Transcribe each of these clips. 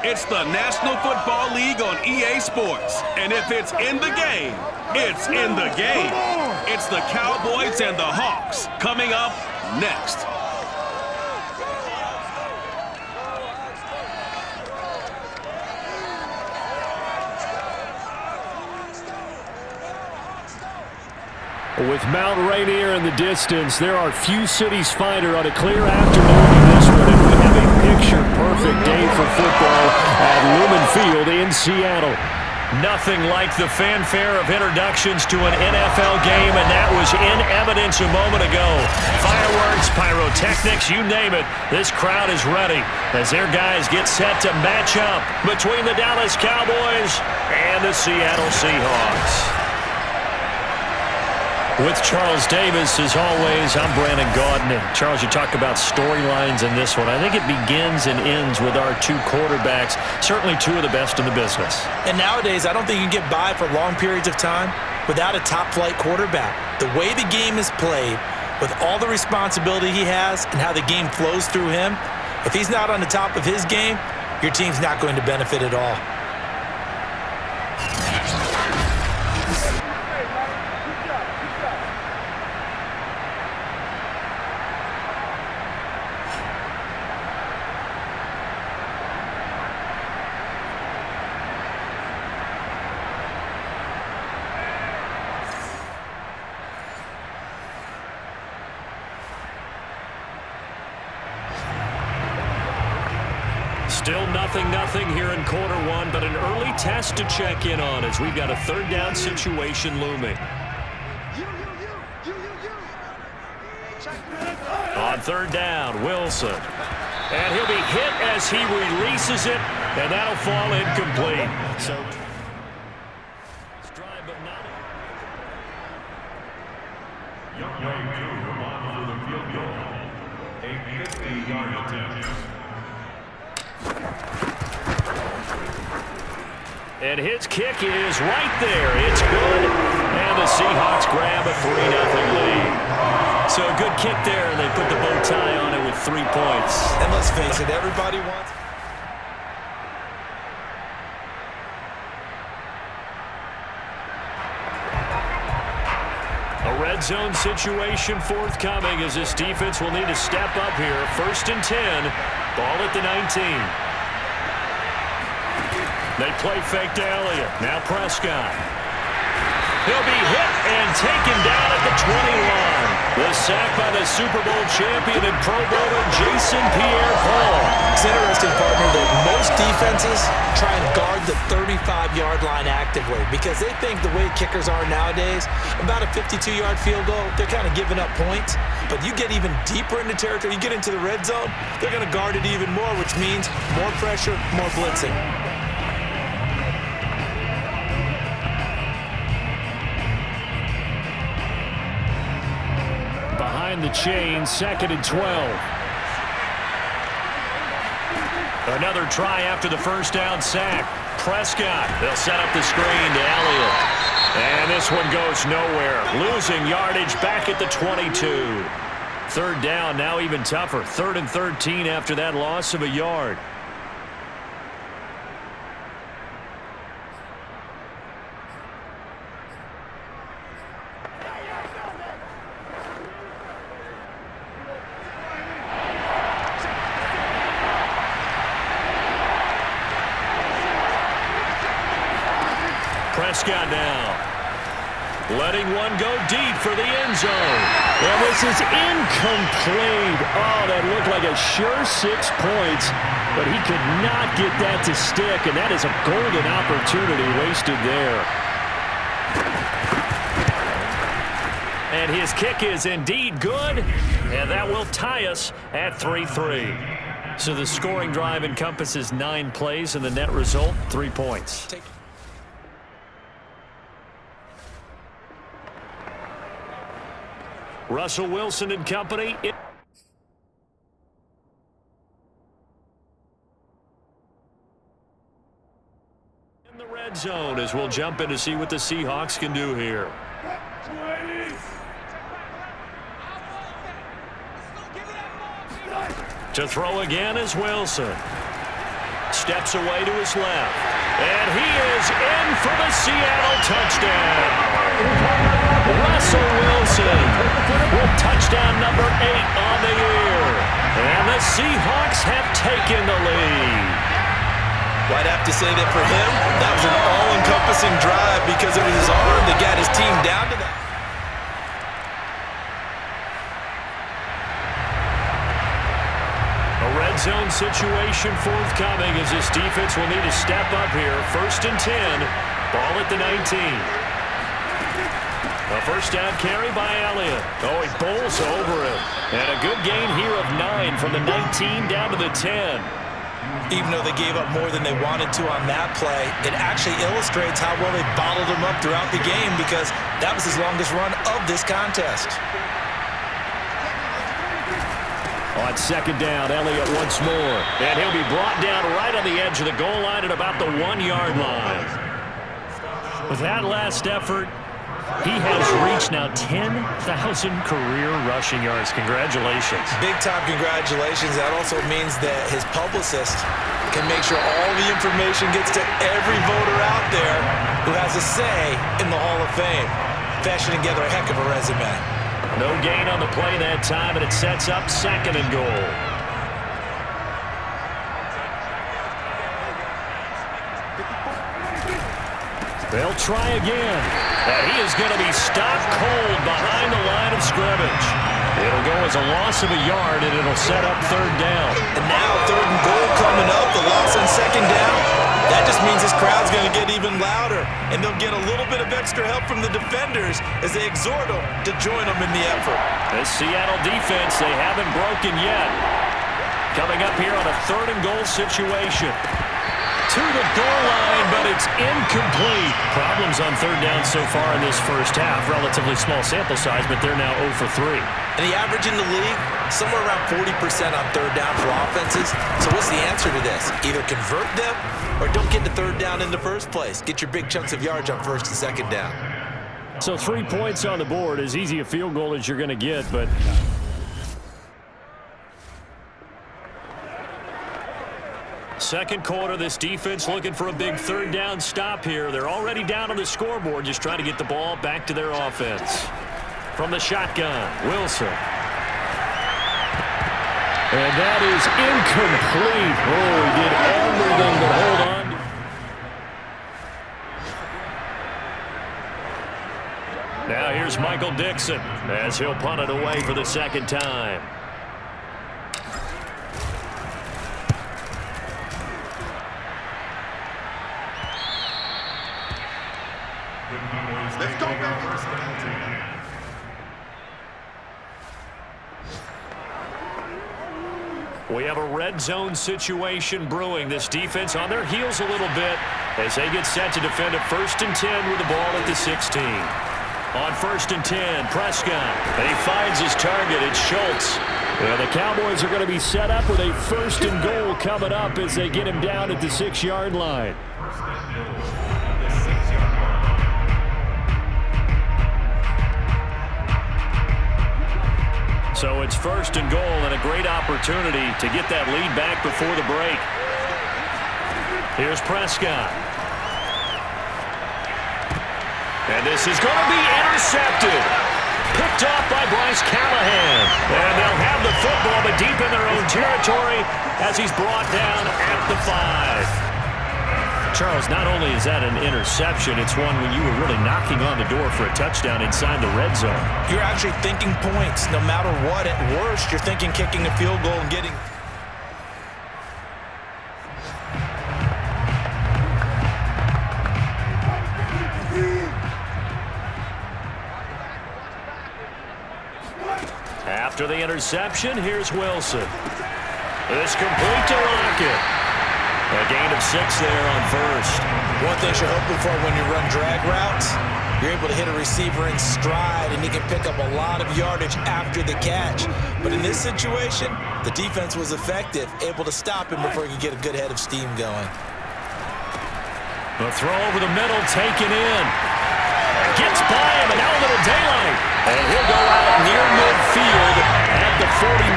It's the National Football League on EA Sports. And if it's in the game, it's in the game. It's the Cowboys and the Hawks coming up next. With Mount Rainier in the distance, there are few cities finer on a clear afternoon than this one, and we have a picture-perfect day for football at Lumen Field in Seattle. Nothing like the fanfare of introductions to an NFL game, and that was in evidence a moment ago. Fireworks, pyrotechnics, you name it. This crowd is ready as their guys get set to match up between the Dallas Cowboys and the Seattle Seahawks. With Charles Davis, as always, I'm Brandon Gaudin. And Charles, you talk about storylines in this one. I think it begins and ends with our two quarterbacks, certainly two of the best in the business. And nowadays, I don't think you can get by for long periods of time without a top-flight quarterback. The way the game is played, with all the responsibility he has and how the game flows through him, if he's not on the top of his game, your team's not going to benefit at all. Still nothing here in quarter one, but an early test to check in on as we've got a third down situation looming. On third down, Wilson. And he'll be hit as he releases it, and that'll fall incomplete. So, stride but not. Young Wei Koo for the field goal. A 50-yard attempt. And his kick is right there. It's good. And the Seahawks grab a 3-0 lead. So a good kick there, and they put the bow tie on it with 3 points. And let's face it, everybody wants... A red zone situation forthcoming as this defense will need to step up here. 1st and 10. Ball at the 19. They play fake to Elliott. Now Prescott. He'll be hit and taken down at the 20-line. The sack by the Super Bowl champion and Pro Bowler Jason Pierre-Paul. It's interesting, partner, that most defenses try and guard the 35-yard line actively because they think the way kickers are nowadays, about a 52-yard field goal, they're kind of giving up points. But you get even deeper into territory, you get into the red zone, they're going to guard it even more, which means more pressure, more blitzing. The chain, 2nd and 12. Another try after the first down sack. Prescott, they'll set up the screen to Elliott. And this one goes nowhere. Losing yardage back at the 22. Third down, now even tougher. 3rd and 13 after that loss of a yard. Prescott now, letting one go deep for the end zone. And this is incomplete. Oh, that looked like a sure 6 points, but he could not get that to stick, and that is a golden opportunity wasted there. And his kick is indeed good, and that will tie us at 3-3. So the scoring drive encompasses 9 plays, and the net result, 3 points. Russell Wilson and company. In the red zone as we'll jump in to see what the Seahawks can do here. To throw again is Wilson. steps away to his left. And he is in for the Seattle touchdown. Russell Wilson with touchdown number 8 on the year. And the Seahawks have taken the lead. Well, I'd have to say that for him, that was an all-encompassing drive because it was his arm that got his team down to that. A red zone situation forthcoming as this defense will need to step up here. 1st and 10, ball at the 19. A first down carry by Elliott. Oh, he bowls over him. And a good gain here of 9 from the 19 down to the 10. Even though they gave up more than they wanted to on that play, it actually illustrates how well they bottled him up throughout the game because that was his longest run of this contest. On 2nd down, Elliott once more. And he'll be brought down right on the edge of the goal line at about the 1-yard line. With that last effort, he has reached now 10,000 career rushing yards. Congratulations. Big-time congratulations. That also means that his publicist can make sure all the information gets to every voter out there who has a say in the Hall of Fame. Fashioning together a heck of a resume. No gain on the play that time, and it sets up 2nd and goal. They'll try again. And he is going to be stopped cold behind the line of scrimmage. It'll go as a loss of a yard, and it'll set up 3rd down. And now 3rd and goal coming up. The loss on 2nd down. That just means this crowd's going to get even louder. And they'll get a little bit of extra help from the defenders as they exhort them to join them in the effort. This Seattle defense, they haven't broken yet. Coming up here on a 3rd and goal situation. To the goal line, but it's incomplete. Problems on 3rd down so far in this first half. Relatively small sample size, but they're now 0 for 3. And the average in the league, somewhere around 40% on 3rd down for offenses. So what's the answer to this? Either convert them or don't get to 3rd down in the first place. Get your big chunks of yards on 1st and 2nd down. So 3 points on the board, as easy a field goal as you're going to get, but... Second quarter, this defense looking for a big 3rd down stop here. They're already down on the scoreboard, just trying to get the ball back to their offense. From the shotgun, Wilson. And that is incomplete. Oh, he did everything but hold on. Now here's Michael Dixon as he'll punt it away for the 2nd time. Let's go, We have a red zone situation brewing. This defense on their heels a little bit as they get set to defend a 1st and 10 with the ball at the 16. On 1st and 10, Prescott. And he finds his target. It's Schultz. And the Cowboys are going to be set up with a 1st and goal coming up as they get him down at the 6-yard line. So it's 1st and goal and a great opportunity to get that lead back before the break. Here's Prescott. And this is going to be intercepted. Picked off by Bryce Callahan. And they'll have the football, but deep in their own territory as he's brought down at the 5. Charles, not only is that an interception, it's one when you were really knocking on the door for a touchdown inside the red zone. You're actually thinking points. No matter what, at worst, you're thinking kicking a field goal and getting... After the interception, here's Wilson. It's complete to Lockett. A gain of 6 there on 1st. One thing you're hoping for when you run drag routes, you're able to hit a receiver in stride, and he can pick up a lot of yardage after the catch. But in this situation, the defense was effective, able to stop him before he could get a good head of steam going. The throw over the middle, taken in. Gets by him, and now a little daylight. And he'll go out near midfield at the 49.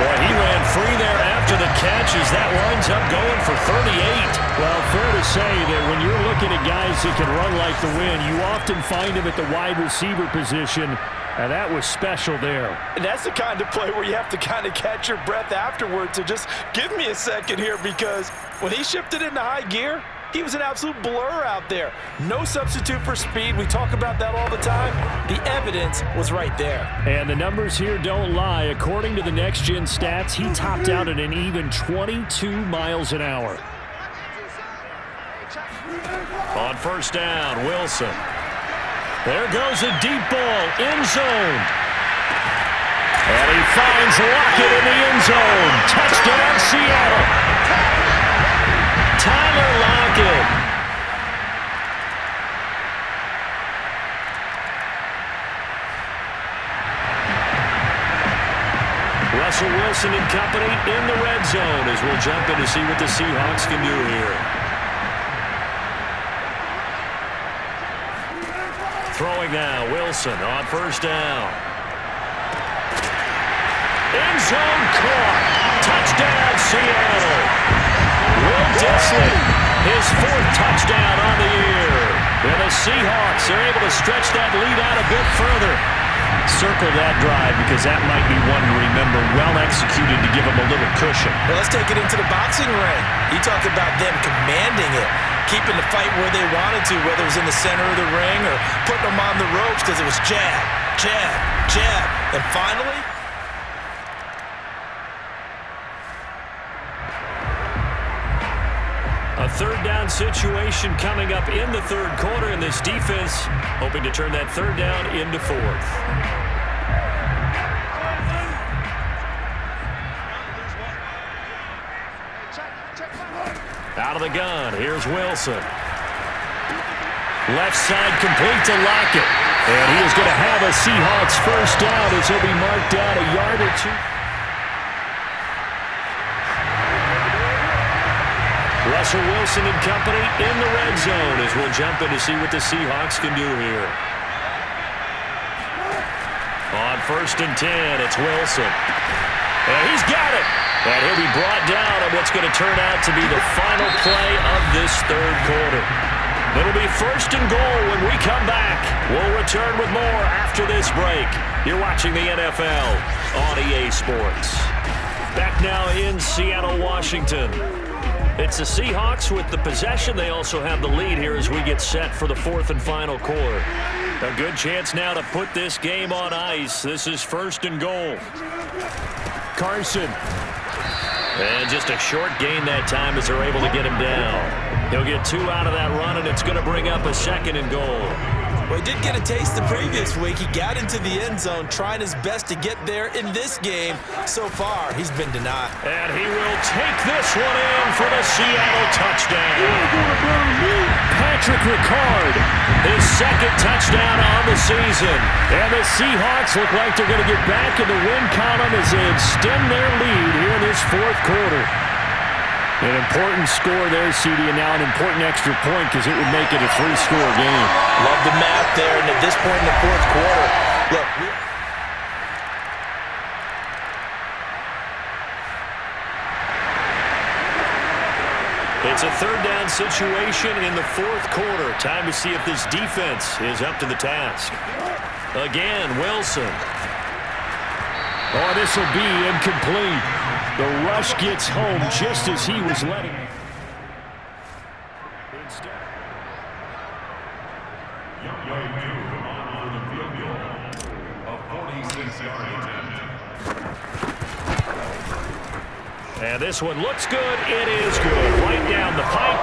Boy, he ran free there after the catch as that winds up going for 38. Well, fair to say that when you're looking at guys that can run like the wind, you often find them at the wide receiver position, and that was special there. And that's the kind of play where you have to kind of catch your breath afterwards. So just give me a second here, because when he shifted into high gear, he was an absolute blur out there. No substitute for speed. We talk about that all the time. The evidence was right there. And the numbers here don't lie. According to the next-gen stats, he topped out at an even 22 miles an hour. On first down, Wilson. There goes a deep ball, end zone. And he finds Lockett in the end zone. Touchdown, Seattle. Tyler Lockett. Russell Wilson and company in the red zone as we'll jump in to see what the Seahawks can do here. Throwing now, Wilson on first down. End zone caught. Touchdown, Seattle. Will Disley, his 4th touchdown on the year. And the Seahawks are able to stretch that lead out a bit further. Circle that drive because that might be one to remember. Well executed to give them a little cushion. Well, let's take it into the boxing ring. You talk about them commanding it, keeping the fight where they wanted to, whether it was in the center of the ring or putting them on the ropes because it was jab, jab, jab. And finally, a third down situation coming up in the third quarter, and this defense hoping to turn that third down into 4th. Out of the gun, here's Wilson. Left side complete to Lockett. And he is going to have a Seahawks first down as he'll be marked down a yard or two. Russell Wilson and company in the red zone as we'll jump in to see what the Seahawks can do here. On first and 10, it's Wilson. And he's got it. And he'll be brought down on what's going to turn out to be the final play of this third quarter. It'll be first and goal when we come back. We'll return with more after this break. You're watching the NFL on EA Sports. Back now in Seattle, Washington. It's the Seahawks with the possession. They also have the lead here as we get set for the 4th and final quarter. A good chance now to put this game on ice. This is first and goal. Carson. And just a short gain that time as they're able to get him down. He'll get 2 out of that run, and it's going to bring up a second and goal. Well, he did get a taste the previous week. He got into the end zone, trying his best to get there in this game. So far, he's been denied. And he will take this one in for the Seattle touchdown. Patrick Ricard, his 2nd touchdown on the season. And the Seahawks look like they're going to get back in the win column as they extend their lead here in this 4th quarter. An important score there, CD, and now an important extra point because it would make it a 3-score game. Love the math there, and at this point in the 4th quarter, look. It's a third down situation in the 4th quarter. Time to see if this defense is up to the task. Again, Wilson. Oh, this will be incomplete. The rush gets home just as he was letting it. And this one looks good. It is good. Right down the pipe.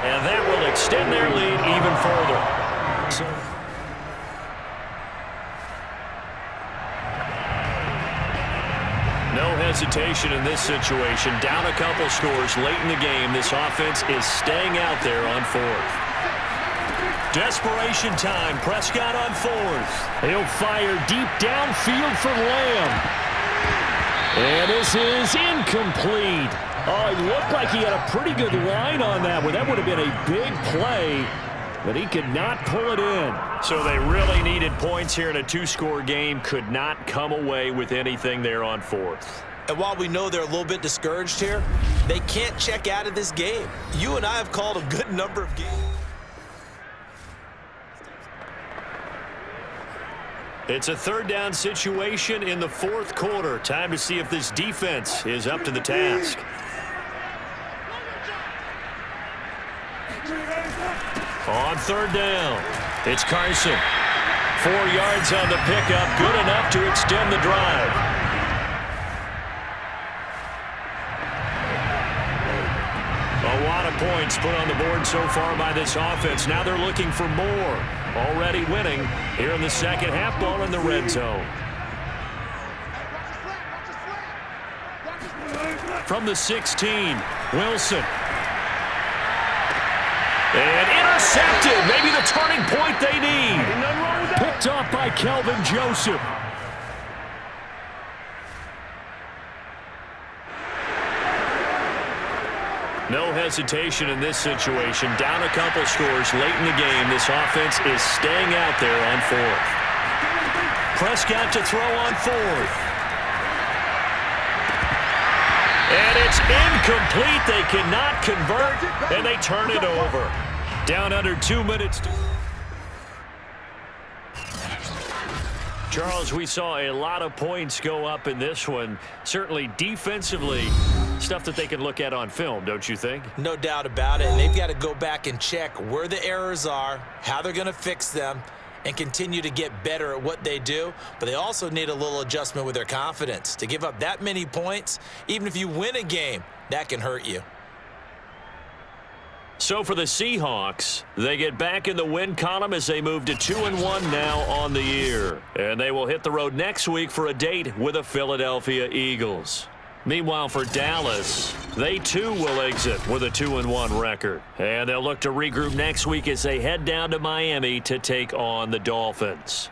And that will extend their lead even further. No hesitation in this situation. Down a couple scores late in the game. This offense is staying out there on 4th. Desperation time. Prescott on 4th. He'll fire deep downfield for Lamb. And this is incomplete. Oh, it looked like he had a pretty good line on that one. That would have been a big play, but he could not pull it in. So they really needed points here in a 2-score game. Could not come away with anything there on 4th. And while we know they're a little bit discouraged here, they can't check out of this game. You and I have called a good number of games. It's a third down situation in the fourth quarter. Time to see if this defense is up to the task. On third down, it's Carson. 4 yards on the pickup, good enough to extend the drive. A lot of points put on the board so far by this offense. Now they're looking for more. Already winning here in the second half, ball in the red zone. From the 16, Wilson. And intercepted. Maybe the turning point they need. Picked off by Kelvin Joseph. No hesitation in this situation. Down a couple scores late in the game. This offense is staying out there on fourth. Prescott to throw on fourth. And it's incomplete. They cannot convert, and they turn it over. Down under 2 minutes. Charles, we saw a lot of points go up in this one. Certainly defensively, stuff that they can look at on film, don't you think? No doubt about it. And they've got to go back and check where the errors are, how they're going to fix them, and continue to get better at what they do. But they also need a little adjustment with their confidence. To give up that many points, even if you win a game, that can hurt you. So for the Seahawks, they get back in the win column as they move to 2-1 now on the year. And they will hit the road next week for a date with the Philadelphia Eagles. Meanwhile, for Dallas, they too will exit with a 2-1 record. And they'll look to regroup next week as they head down to Miami to take on the Dolphins.